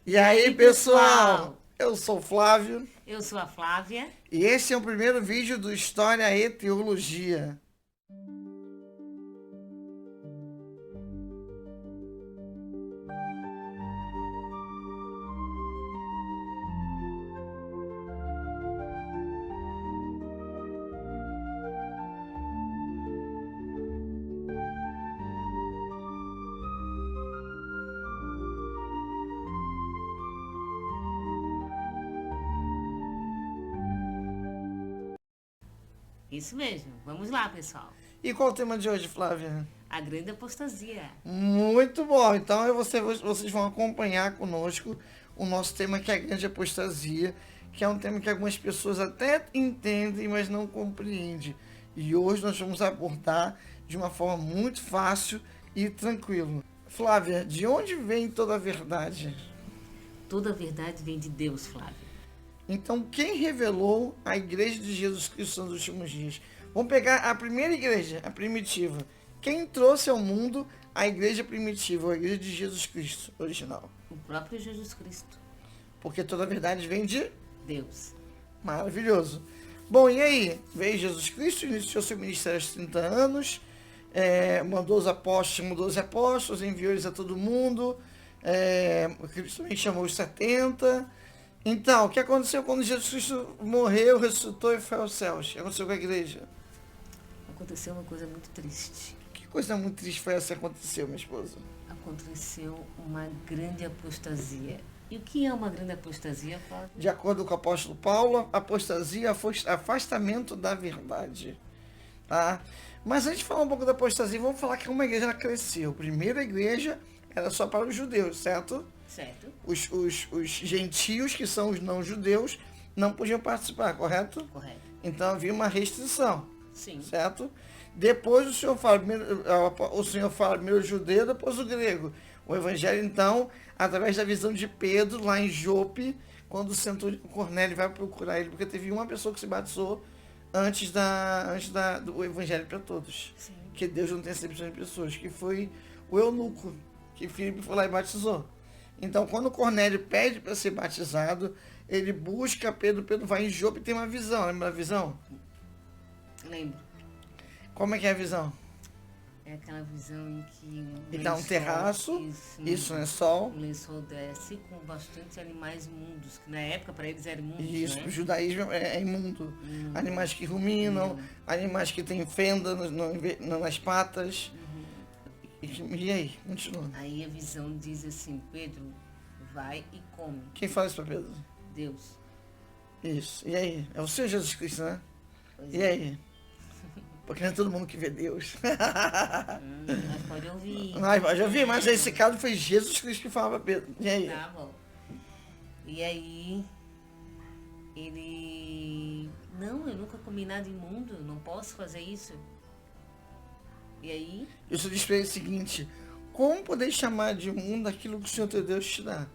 E aí, pessoal? Eu sou o Flávio Eu sou a Flávia. e esse é o primeiro vídeo do História e Teologia. Isso mesmo. Vamos lá, pessoal. E qual é o tema de hoje, Flávia? A grande apostasia. Muito bom! Então vocês vão acompanhar conosco o nosso tema, que é a grande apostasia, que é um tema que algumas pessoas até entendem, mas não compreendem. E hoje nós vamos abordar de uma forma muito fácil e tranquila. Flávia, de onde vem toda a verdade? Toda a verdade vem de Deus, Flávia. Então, quem revelou a igreja de Jesus Cristo nos últimos dias? Vamos pegar a primeira igreja, a primitiva. Quem trouxe ao mundo a igreja primitiva, a igreja de Jesus Cristo original? O próprio Jesus Cristo. Porque toda a verdade vem de Deus. maravilhoso. Bom, e aí? Veio Jesus Cristo, iniciou seu ministério aos 30 anos, mandou os apóstolos, mudou os apóstolos, enviou eles a todo mundo, Cristo também chamou os 70. Então, o que aconteceu quando Jesus Cristo morreu, ressuscitou e foi aos céus? O que aconteceu com a igreja? Aconteceu uma coisa muito triste. Que coisa muito triste foi essa que aconteceu, minha esposa? Aconteceu uma grande apostasia. E o que é uma grande apostasia, Flávia? De acordo com o apóstolo Paulo, apostasia é afastamento da verdade. Tá? Mas antes de falar um pouco da apostasia, vamos falar que uma igreja ela cresceu. A primeira igreja era só para os judeus, certo? Certo? Os gentios, que são os não-judeus, não podiam participar, correto? Correto. Então havia uma restrição, Sim. certo? Depois o Senhor fala primeiro o judeu, depois o grego. O evangelho, então, através da visão de Pedro, lá em Jope, quando o centurião Cornélio vai procurar ele, porque teve uma pessoa que se batizou do evangelho para todos. Sim. Que Deus não tem acepção de pessoas, que foi o eunuco, que Filipe foi lá e batizou. Então, quando Cornélio pede para ser batizado, ele busca Pedro, Pedro vai em Jope e tem uma visão. Lembra a visão? Lembro. Como é que é a visão? É aquela visão em que Ele dá um terraço, isso, né? Sol. Um lençol desce com bastante animais imundos, que na época para eles eram imundos, Isso, né? o judaísmo é imundo. Animais que ruminam, animais que têm fenda nas patas. E aí, continua. Aí a visão diz assim, Pedro, vai e come. Quem fala isso para Pedro? Deus. Isso. E aí? É o Senhor Jesus Cristo, né? Pois E é. aí? Porque não é todo mundo que vê Deus. Mas pode ouvir. Mas já vi, mas esse caso foi Jesus Cristo que falava para Pedro. E aí? Tá bom. E aí, ele... Não, eu nunca comi nada imundo, não posso fazer isso. E aí, Isso diz para ele o seguinte: como poder chamar de mundo aquilo que o Senhor teu Deus te dá?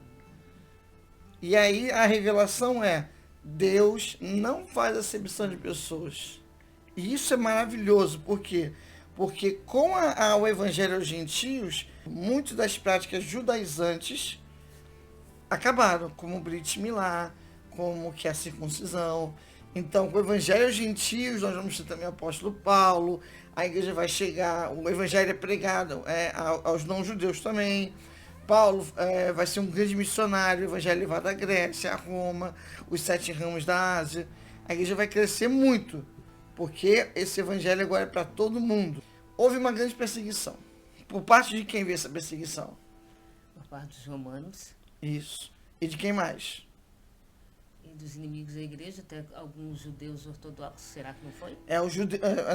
E aí a revelação é: Deus não faz acepção de pessoas. E isso é maravilhoso, por quê? Porque com o evangelho aos gentios, muitas das práticas judaizantes acabaram, como o Brit Milá, como que é a circuncisão. Então, com o evangelho aos gentios, nós vamos ter também o apóstolo Paulo, a igreja vai chegar, o evangelho é pregado aos não-judeus também. Paulo vai ser um grande missionário, o evangelho é levado à Grécia, a Roma, os 7 ramos da Ásia. A igreja vai crescer muito, porque esse evangelho agora é para todo mundo. Houve uma grande perseguição. Por parte de quem veio essa perseguição? por parte dos romanos Isso. E de quem mais? e dos inimigos da igreja, até alguns judeus ortodoxos, será que não foi?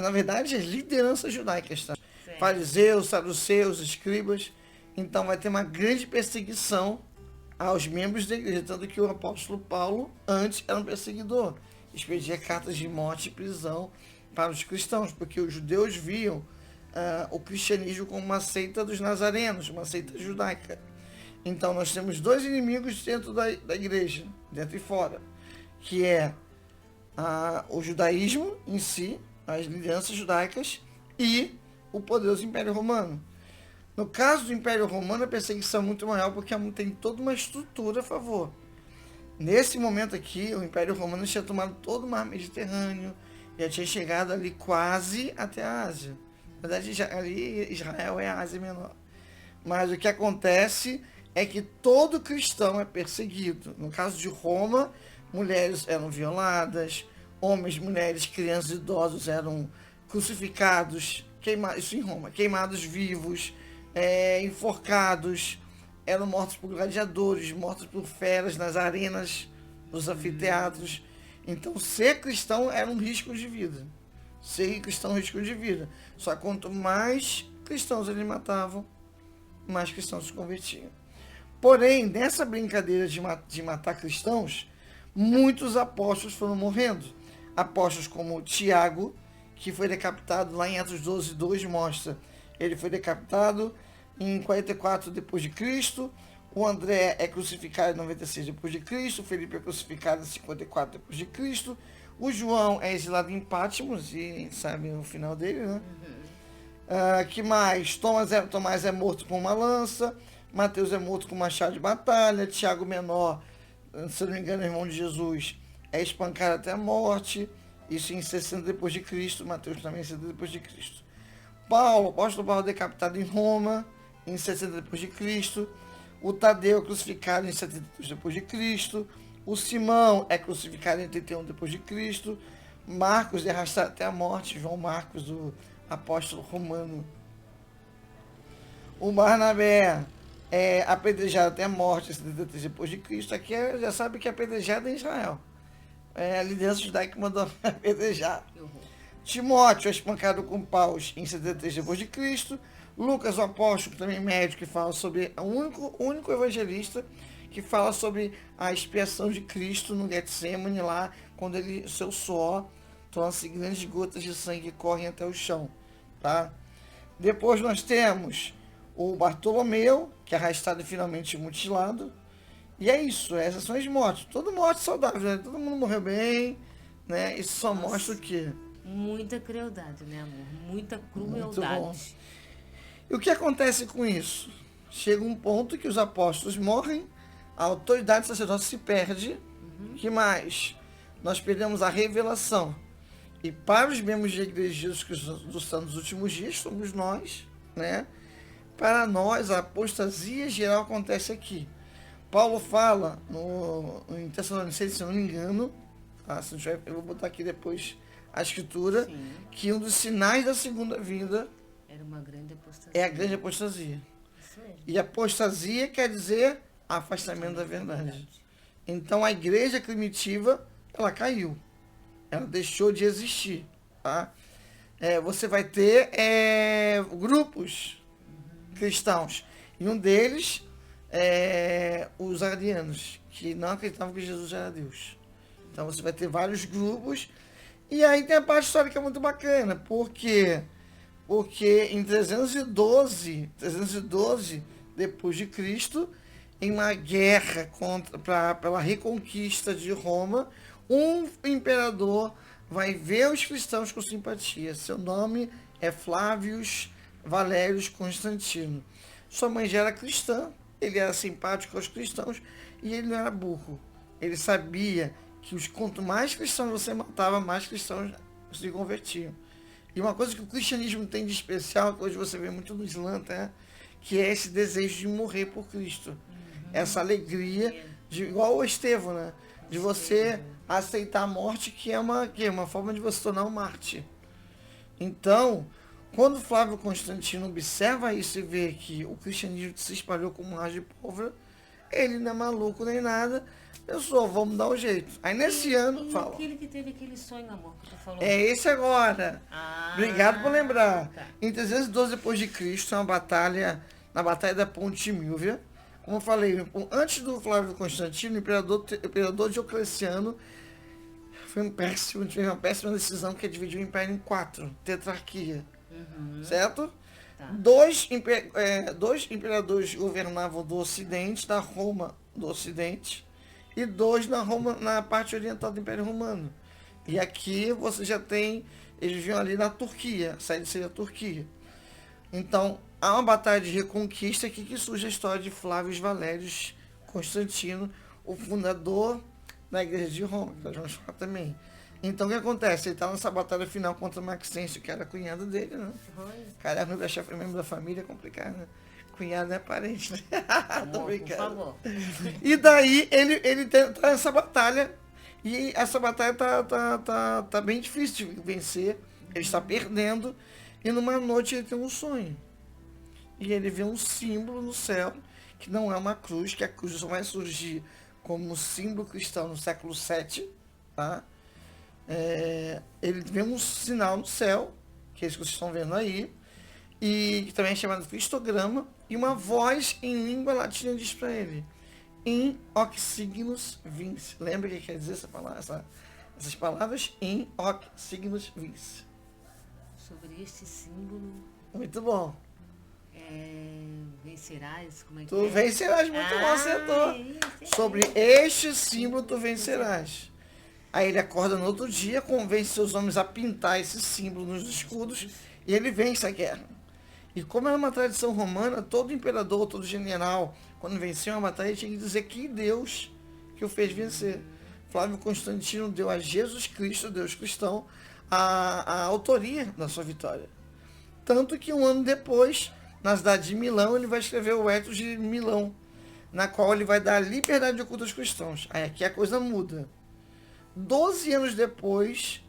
Na verdade, as lideranças judaicas, tá? Certo. Fariseus, saduceus, escribas. Então vai ter uma grande perseguição aos membros da igreja, tanto que o apóstolo Paulo antes era um perseguidor, expedia cartas de morte e prisão para os cristãos, porque os judeus viam o cristianismo como uma seita dos nazarenos, uma seita judaica. Então nós temos dois inimigos dentro da igreja, dentro e fora, que é o judaísmo em si, as lideranças judaicas e o poderoso Império Romano. No caso do Império Romano, a perseguição é muito maior porque tem toda uma estrutura a favor. Nesse momento aqui, o Império Romano tinha tomado todo o mar Mediterrâneo, já tinha chegado ali quase até a Ásia. Na verdade, ali Israel é a Ásia Menor. Mas o que acontece é que todo cristão é perseguido. No caso de Roma, mulheres eram violadas, homens, mulheres, crianças e idosos eram crucificados, isso em Roma, queimados vivos, enforcados, eram mortos por gladiadores, mortos por feras nas arenas dos anfiteatros. Então, ser cristão era um risco de vida. Ser cristão é um risco de vida. Só que quanto mais cristãos eles matavam, mais cristãos se convertiam. Porém, nessa brincadeira de matar cristãos, muitos apóstolos foram morrendo. Apóstolos como Tiago, que foi decapitado lá em Atos 12, 2 mostra. Ele foi decapitado em 44 depois de Cristo. O André é crucificado em 96 depois de Cristo. O Felipe é crucificado em 54 depois de Cristo. O João é exilado em Patmos, e sabe o final dele, né? Que mais? Tomás é morto com uma lança. Mateus é morto com um machado de batalha. Tiago Menor, se não me engano, irmão de Jesus, é espancado até a morte. Isso em 60 depois de Cristo. Mateus também em 60 depois de Cristo. O apóstolo Paulo decapitado em Roma em 60 depois de Cristo. O Tadeu é crucificado em 72 depois de Cristo. O Simão é crucificado em 81 depois de Cristo. Marcos é arrastado até a morte. João Marcos, o apóstolo romano. O Barnabé é apedrejado até a morte em 73 depois de Cristo. Aqui já sabe que é apedrejado em Israel. A liderança judaica mandou apedrejar. Timóteo é espancado com paus em 73 depois de Cristo. Lucas, o apóstolo, também médico, que fala sobre o único evangelista que fala sobre a expiação de Cristo no Getsemane lá, quando o seu suor torna-se grandes gotas de sangue que correm até o chão, tá? Depois nós temos o Bartolomeu, que é arrastado e finalmente mutilado. E é isso, essas são as mortes. Toda morte saudável, né? Todo mundo morreu bem, né? Isso só mostra o quê? Muita crueldade, né, amor? Muita Muito bom. crueldade. E o que acontece com isso? Chega um ponto que os apóstolos morrem, a autoridade sacerdotal se perde. Que mais? Nós perdemos a revelação. E para os membros da Igreja de Jesus Cristo dos Santos dos últimos dias, somos nós, né? Para nós, a apostasia geral acontece aqui. Paulo fala em Tessalonicenses, se eu não me engano, tá? Se não tiver, eu vou botar aqui depois a escritura, Sim. que um dos sinais da segunda vinda Era uma grande apostasia. é a grande apostasia. Isso mesmo. E apostasia quer dizer afastamento da verdade. Então a igreja primitiva, ela caiu. Ela deixou de existir. Tá? Você vai ter grupos cristãos. E um deles os arianos, que não acreditavam que Jesus era Deus. Então você vai ter vários grupos. E aí tem a parte histórica muito bacana. Por quê? Porque em 312 depois de Cristo, em uma guerra pela reconquista de Roma, um imperador vai ver os cristãos com simpatia. Seu nome é Flávio Valério Constantino. Sua mãe já era cristã, ele era simpático aos cristãos e ele não era burro. Ele sabia que quanto mais cristãos você matava, mais cristãos se convertiam. E uma coisa que o cristianismo tem de especial, que hoje você vê muito no Islã, tá? Que é esse desejo de morrer por Cristo. Essa alegria, igual o Estevão, né? De você aceitar a morte, que é uma forma de você tornar um mártir. Então, quando Flávio Constantino observa isso e vê que o cristianismo se espalhou como um raio de pólvora, ele não é maluco nem nada, pensou, vamos dar um jeito. Aí nesse ano, fala. Aquele que teve aquele sonho, amor, que tu falou. É esse agora. Obrigado por lembrar. Tá. Em 312 depois de Cristo, na batalha da Ponte de Milvia, como eu falei, antes do Flávio Constantino, o imperador Diocleciano teve uma péssima decisão que dividiu o império em 4, tetrarquia, certo? Tá. Dois imperadores governavam do Ocidente, da Roma do Ocidente, e 2 na parte oriental do Império Romano. E aqui você já tem, eles viviam ali na Turquia, a saída seria a Turquia. Então, há uma batalha de reconquista aqui que surge a história de Flávio Valérios Constantino, o fundador da Igreja de Roma, que nós vamos falar também. Então o que acontece? Ele está nessa batalha final contra Maxêncio, que era cunhado dele, né? Cara, é membro da família, é complicado, né? Cunhado não é parente, né? Tô Amor, por brincando. favor. E daí ele tá nessa batalha, e essa batalha tá bem difícil de vencer. Ele está perdendo, e numa noite ele tem um sonho. E ele vê um símbolo no céu, que não é uma cruz, que a cruz só vai surgir como um símbolo cristão no século VII, tá? Ele vê um sinal no céu, que é isso que vocês estão vendo aí, e que também é chamado cristograma, e uma voz em língua latina diz para ele: in hoc signus vince. Lembra o que quer dizer essas palavras? In hoc signus vince. Sobre este símbolo, Muito bom. vencerás, como é que Tu é? vencerás, muito bom, acertou. Isso. Sobre este símbolo tu vencerás. Aí ele acorda no outro dia, convence seus homens a pintar esse símbolo nos escudos, e ele vence a guerra. E como era uma tradição romana, todo imperador, todo general, quando vencia uma batalha, tinha que dizer que Deus que o fez vencer. Flávio Constantino deu a Jesus Cristo, Deus cristão, a autoria da sua vitória. Tanto que um ano depois, na cidade de Milão, ele vai escrever o Etos de Milão, na qual ele vai dar a liberdade de culto aos cristãos. Aí aqui a coisa muda. 12 anos depois,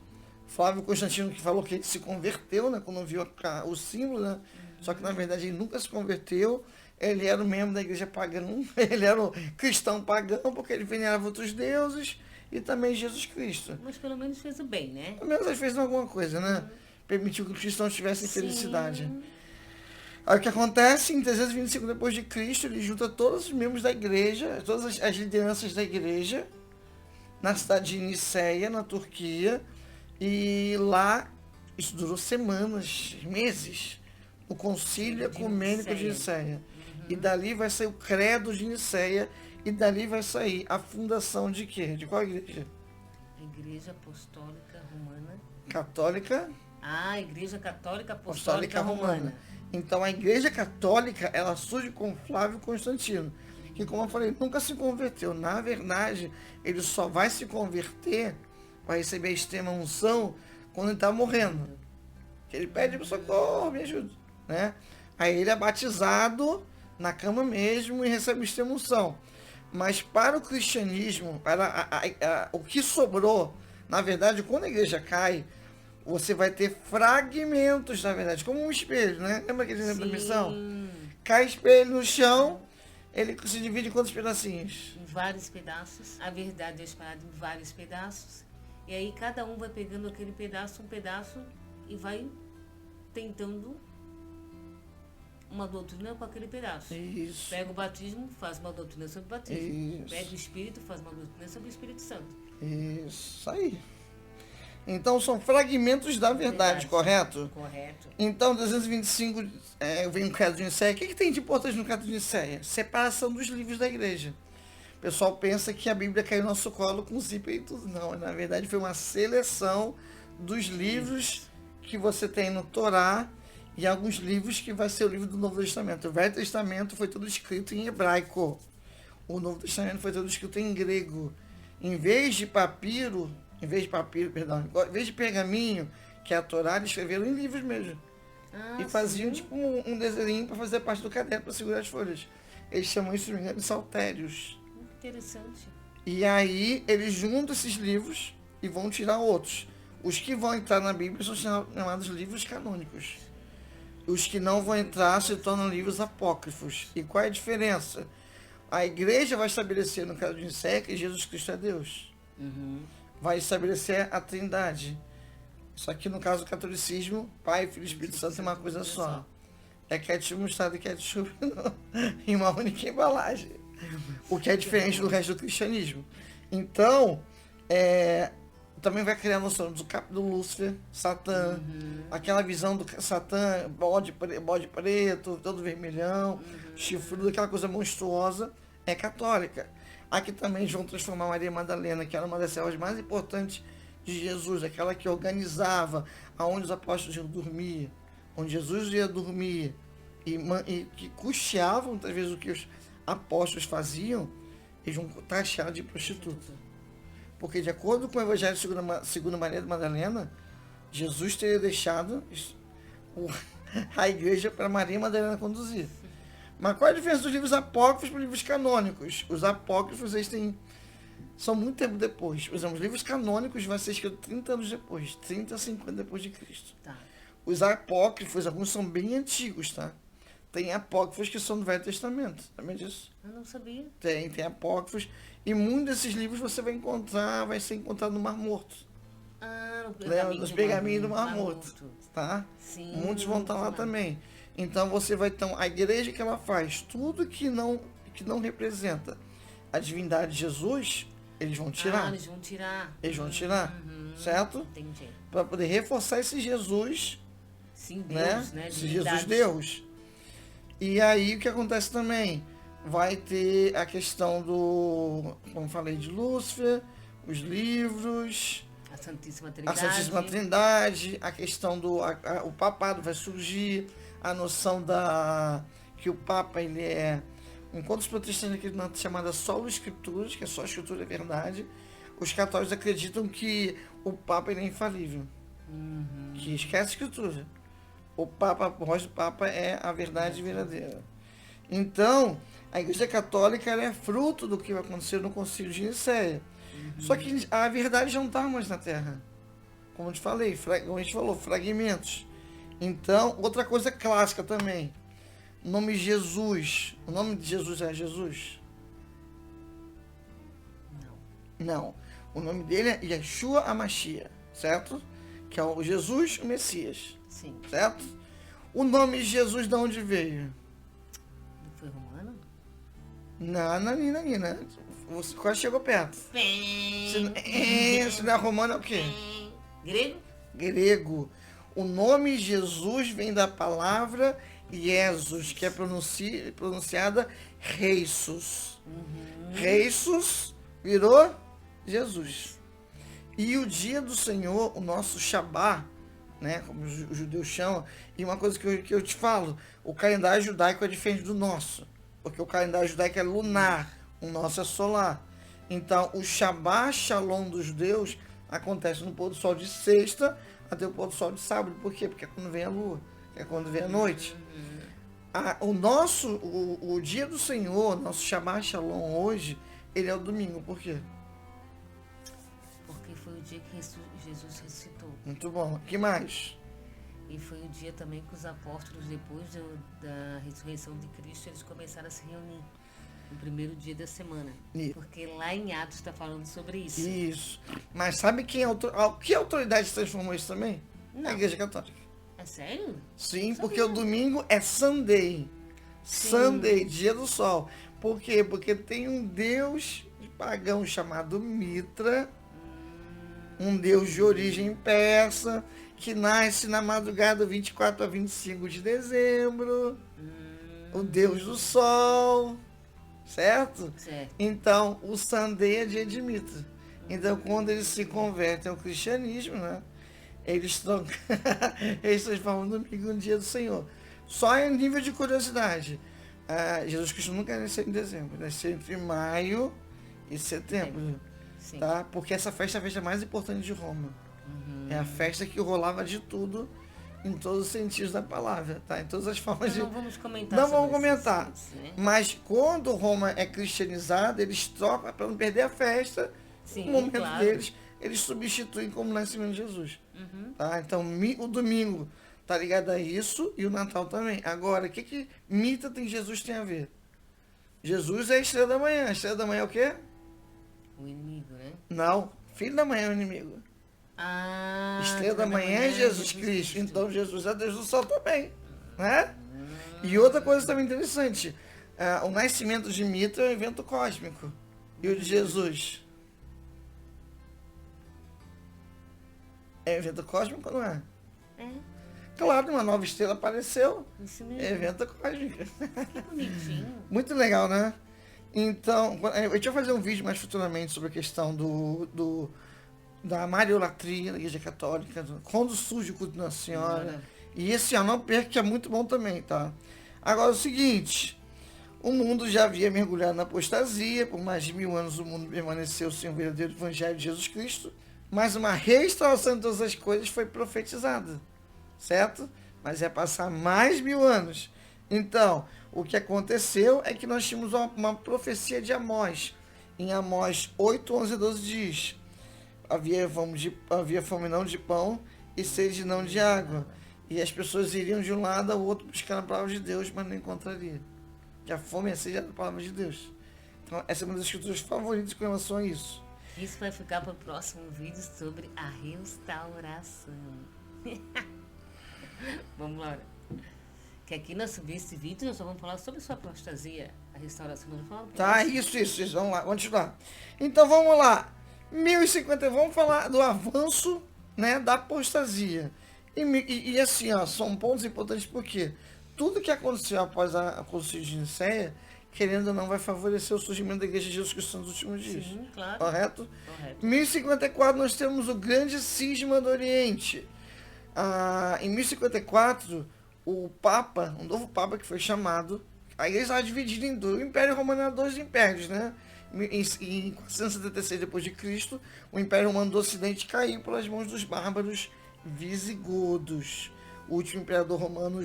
Flávio Constantino, que falou que ele se converteu, né, quando viu o símbolo, né? Só que na verdade ele nunca se converteu. Ele era um membro da igreja pagã, ele era um cristão pagão, porque ele venerava outros deuses e também Jesus Cristo. Mas pelo menos fez o bem, né? Pelo menos ele fez alguma coisa, né? Permitiu que os cristãos tivessem Sim. felicidade. Aí o que acontece, em 325 depois de Cristo, ele junta todos os membros da igreja, todas as lideranças da igreja, na cidade de Niceia, na Turquia, e lá, isso durou semanas, meses, o Concílio Ecumênico de Niceia. E dali vai sair o Credo de Niceia, e dali vai sair a fundação de quê? De qual igreja? A Igreja Apostólica Romana. Católica? Ah, Igreja Católica Apostólica Romana. Então a Igreja Católica, ela surge com Flávio Constantino, que, como eu falei, nunca se converteu. Na verdade, ele só vai se converter para receber a extrema unção quando ele está morrendo. Ele pede para socorro, me ajuda, né? Aí ele é batizado na cama mesmo e recebe a extrema unção. Mas para o cristianismo, para o que sobrou, na verdade, quando a igreja cai, você vai ter fragmentos, na verdade, como um espelho, né? Lembra aquele exemplo da missão? Cai espelho no chão, ele se divide em quantos pedacinhos? Em vários pedaços. A verdade é espalhada em vários pedaços. E aí cada um vai pegando aquele pedaço, um pedaço, e vai tentando uma doutrina com aquele pedaço. Isso. Pega o batismo, faz uma doutrina sobre o batismo. Isso. Pega o Espírito, faz uma doutrina sobre o Espírito Santo. Isso aí. Então são fragmentos da verdade, correto? Correto. Então, 225 vem o Credo de Nicéia. O que tem de importante no Credo de Nicéia? Separação dos livros da igreja. O pessoal pensa que a Bíblia caiu no nosso colo com zíper e tudo. Não, na verdade foi uma seleção dos livros que você tem no Torá e alguns livros que vai ser o livro do Novo Testamento. O Velho Testamento foi tudo escrito em hebraico. O Novo Testamento foi tudo escrito em grego. Em vez de pergaminho, que é a Torá, eles escreveram em livros mesmo. E faziam tipo um desenho para fazer parte do caderno, para segurar as folhas. Eles chamam isso, se não me engano, de saltérios. Muito interessante. E aí eles juntam esses livros e vão tirar outros. Os que vão entrar na Bíblia são chamados livros canônicos. Os que não vão entrar se tornam livros apócrifos. E qual é a diferença? A igreja vai estabelecer, no caso de Nicéia, que Jesus Cristo é Deus. Vai estabelecer a Trindade. Só que no caso do catolicismo, Pai, Filho e Espírito Santo é uma coisa só. É ketchup, mostarda e ketchup em uma única embalagem. O que é diferente do resto do cristianismo. Então, também vai criar a noção do Lúcifer, Satã, aquela visão do Satã, bode preto, todo vermelhão, chifrudo, aquela coisa monstruosa, é católica. Aqui também eles vão transformar Maria Madalena, que era uma das servas mais importantes de Jesus, aquela que organizava aonde os apóstolos iam dormir, onde Jesus ia dormir, e que custeavam, muitas vezes, o que os apóstolos faziam, eles vão taxar de prostituta. Porque, de acordo com o Evangelho segundo Maria de Madalena, Jesus teria deixado a igreja para Maria Madalena conduzir. Mas qual é a diferença dos livros apócrifos para os livros canônicos? Os apócrifos, são muito tempo depois. Por exemplo, os livros canônicos vai ser escrito 30 anos depois, 30 a 50 depois de Cristo. Tá. Os apócrifos, alguns são bem antigos, tá? Tem apócrifos que são do Velho Testamento, sabia disso? Eu não sabia. Tem apócrifos. E muitos desses livros você vai ser encontrado no Mar Morto. Nos pergaminhos do Mar Morto, tá? Sim, muitos vão estar lá também. Então você vai ter a igreja que ela faz tudo que não representa a divindade de Jesus, eles vão tirar. Eles vão tirar. Eles vão tirar, certo? Entendi. Para poder reforçar esse Jesus, sim, Deus, né? Esse Jesus Deus. E aí o que acontece também? Vai ter a questão como falei, de Lúcifer, os livros, a Santíssima Trindade, a questão o papado vai surgir, a noção que o Papa, ele é, enquanto os protestantes acreditam na chamada solo escrituras, que é só a escritura é verdade, os católicos acreditam que o Papa, ele é infalível, que esquece a escritura. A voz do Papa é a verdade verdadeira. Então, a Igreja Católica, ela é fruto do que vai acontecer no Concílio de Nicéia. Só que a verdade já não está mais na Terra. Como eu te falei, como a gente falou, fragmentos. Então, outra coisa clássica também. O nome Jesus. O nome de Jesus é Jesus? Não. O nome dele é Yeshua HaMashiach, certo? Que é o Jesus, o Messias. Sim. Certo? O nome de Jesus de onde veio? Foi romano? Não. Você quase chegou perto. Se não é romano, é o quê? Grego? Grego. O nome Jesus vem da palavra Jesus, que é pronunciada Reisus. Reisus virou Jesus. E o dia do Senhor, o nosso Shabá, né, como os judeus chamam, e uma coisa que eu te falo, o calendário judaico é diferente do nosso, porque o calendário judaico é lunar, o nosso é solar. Então, o Shabá Shalom dos judeus acontece no pôr do sol de sexta até o pôr do sol de sábado. Por quê? Porque é quando vem a lua, é quando vem a noite. O dia do Senhor, nosso Shabá Shalom hoje, ele é o domingo. Por quê? Porque foi o dia que Jesus ressuscitou. Muito bom. O que mais? E foi o dia também que os apóstolos, depois da ressurreição de Cristo, eles começaram a se reunir. No primeiro dia da semana. Isso. Porque lá em Atos está falando sobre isso. Isso. Mas sabe que autoridade transformou isso também? Não. A Igreja Católica. É sério? Sim, porque o domingo é Sunday. Sim. Sunday, dia do sol. Por quê? Porque tem um deus pagão chamado Mitra, um deus de origem persa, que nasce na madrugada do 24 a 25 de dezembro. O deus do sol. Certo? Então, o Sunday é dia de Mitra. Então, quando eles se convertem ao cristianismo, né, eles transformam o domingo no dia do Senhor. Só em nível de curiosidade, Jesus Cristo nunca nasceu em dezembro, nasceu entre maio e setembro. Sim. Tá? Porque essa festa é a festa mais importante de Roma. É a festa que rolava de tudo, em todos os sentidos da palavra, tá? Em todas as formas Não vamos comentar. Não vamos comentar. Né? Mas quando Roma é cristianizada, eles trocam, para não perder a festa, sim, no momento claro. deles, eles substituem como nascimento de Jesus. Tá? Então, o domingo tá ligado a isso e o Natal também. Agora, o que Mitra tem a ver? Jesus é a estrela da manhã. A estrela da manhã é o quê? O inimigo, né? Não, filho da manhã é o inimigo. Estrela da manhã é Jesus Cristo. Então Jesus é Deus do sol também, né? E outra coisa também interessante, o nascimento de Mitra é um evento cósmico. E o de Jesus? É um evento cósmico, não é? É. Claro, uma nova estrela apareceu. Isso mesmo. É evento cósmico. Que bonitinho. Muito legal, né? Então, a gente vai fazer um vídeo mais futuramente sobre a questão da mariolatria da Igreja Católica, quando surge o culto da Nossa Senhora. E esse ano não perca, que é muito bom também, tá? Agora é o seguinte, o mundo já havia mergulhado na apostasia, por mais de 1000 anos o mundo permaneceu sem o verdadeiro evangelho de Jesus Cristo, mas uma restauração de todas as coisas foi profetizada, certo? Mas ia passar mais 1000 anos. Então, o que aconteceu é que nós tínhamos uma profecia de Amós. Em Amós 8, 11 e 12 diz: havia fome não de pão e sede não de água. E as pessoas iriam de um lado ao outro buscando a palavra de Deus, mas não encontrariam. Que a fome e a sede era a palavra de Deus. Então, essa é uma das escrituras favoritas com relação a isso. Isso vai ficar para o próximo vídeo sobre a restauração. Vamos lá. Que aqui nesse vídeo nós só vamos falar sobre sua apostasia. A restauração não fala. Tá, isso. Vamos lá, vamos continuar. Então vamos lá. 1050, vamos falar do avanço, né, da apostasia. E assim, ó, são pontos importantes porque tudo que aconteceu após a Concílio de Nicéia, querendo ou não, vai favorecer o surgimento da Igreja de Jesus Cristo nos últimos dias. Sim, claro. Correto? Correto. Em 1054 nós temos o grande cisma do Oriente. Em 1054, o Papa, um novo Papa que foi chamado, a Igreja estava dividida em dois. O Império Romano era dois impérios, né? Em 476 depois de Cristo, o Império Romano do Ocidente caiu pelas mãos dos bárbaros visigodos. O último imperador romano,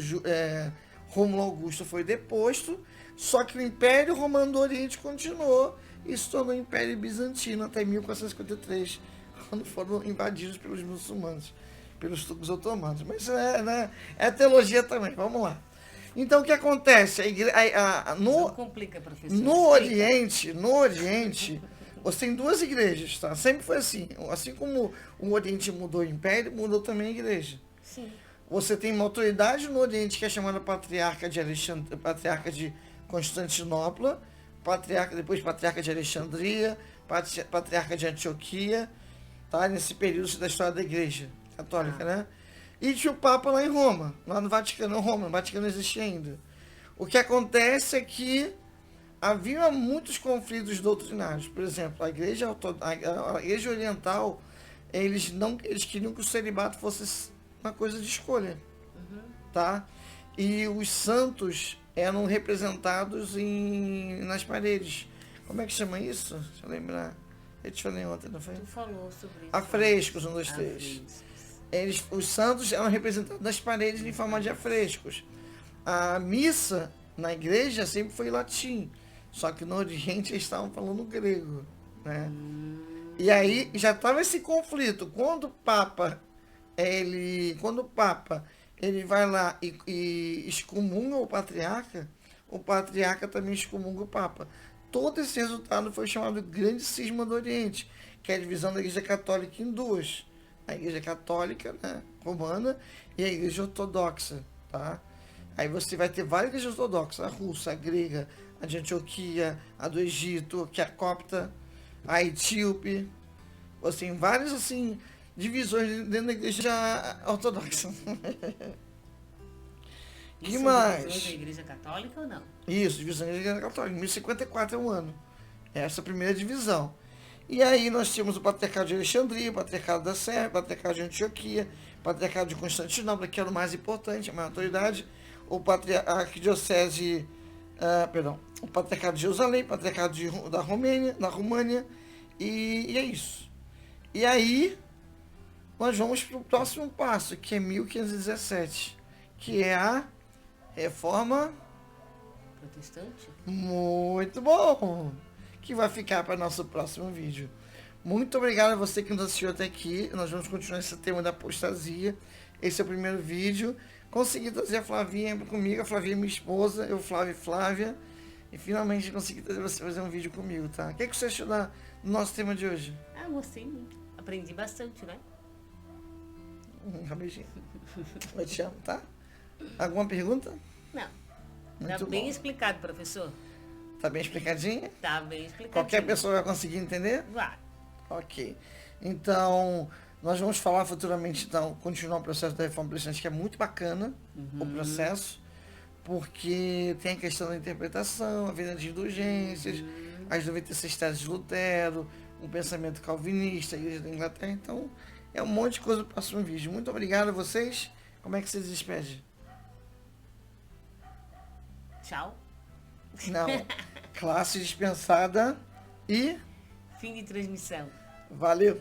Rômulo Augusto, foi deposto, só que o Império Romano do Oriente continuou e se tornou Império Bizantino até 1453, quando foram invadidos pelos muçulmanos, pelos turcos otomanos. Mas é teologia também, vamos lá. Então o que acontece? Não complica, professor. No Oriente, você tem duas igrejas, tá? Sempre foi assim. Assim como o Oriente mudou o Império, mudou também a igreja. Sim. Você tem uma autoridade no Oriente que é chamada Patriarca de Constantinopla, depois Patriarca de Alexandria, Patriarca de Antioquia, tá? Nesse período da história da Igreja Católica, né? E tinha o Papa lá em Roma, lá no Vaticano. No Vaticano não existia ainda. O que acontece é que havia muitos conflitos doutrinários. Por exemplo, a Igreja Oriental, eles queriam que o celibato fosse uma coisa de escolha, tá? E os santos eram representados nas paredes. Como é que chama isso? Deixa eu lembrar. Eu te falei ontem, não foi? Tu falou sobre isso. Afrescos, 1, 2, 3. Os santos eram representados nas paredes em forma de afrescos. A missa na igreja sempre foi em latim, só que no Oriente eles estavam falando grego, né? E aí já estava esse conflito. Quando o Papa ele vai lá e excomunga o patriarca também excomunga o Papa. Todo esse resultado foi chamado de Grande Cisma do Oriente, que é a divisão da Igreja Católica em duas. A Igreja Católica, né, romana, e a Igreja Ortodoxa, tá? Aí você vai ter várias igrejas ortodoxas, a russa, a grega, a de Antioquia, a do Egito, que é a copta, a etíope. Você tem várias, assim, divisões dentro da Igreja Ortodoxa. Isso Que mais? divisões da Igreja Católica ou não? Isso, divisão da Igreja Católica. 1054 é um ano. Essa é a primeira divisão. E aí nós tínhamos o Patriarcado de Alexandria, o Patriarcado da Sérvia, o Patriarcado de Antioquia, o Patriarcado de Constantinopla, que era o mais importante, a maior autoridade, o Arquidiocese, o Patriarcado de Jerusalém, o Patriarcado da România, e é isso. E aí nós vamos para o próximo passo, que é 1517, que é a Reforma Protestante? Muito bom! Que vai ficar para nosso próximo vídeo. Muito obrigado a você que nos assistiu até aqui. Nós vamos continuar esse tema da apostasia. Esse é o primeiro vídeo. Consegui trazer a Flavinha comigo. A Flavinha é minha esposa, eu, Flávia e Flávia. E finalmente consegui trazer você fazer um vídeo comigo, tá? O que você achou do nosso tema de hoje? Gostei muito. Aprendi bastante, né? Um beijinho. Eu te amo, tá? Alguma pergunta? Não. Muito Tá bem bom. explicado, professor. Tá bem explicadinho? Tá bem explicado. Qualquer pessoa vai conseguir entender? Vai. Ok. Então, nós vamos falar futuramente, então, continuar o processo da reforma protestante, que é muito bacana, o processo, porque tem a questão da interpretação, a venda de indulgências, as 96 teses de Lutero, o pensamento calvinista, a Igreja da Inglaterra. Então, é um monte de coisa no próximo vídeo. Muito obrigado a vocês. Como é que vocês despedem? Tchau. Não. Classe dispensada e Fim de transmissão. valeu.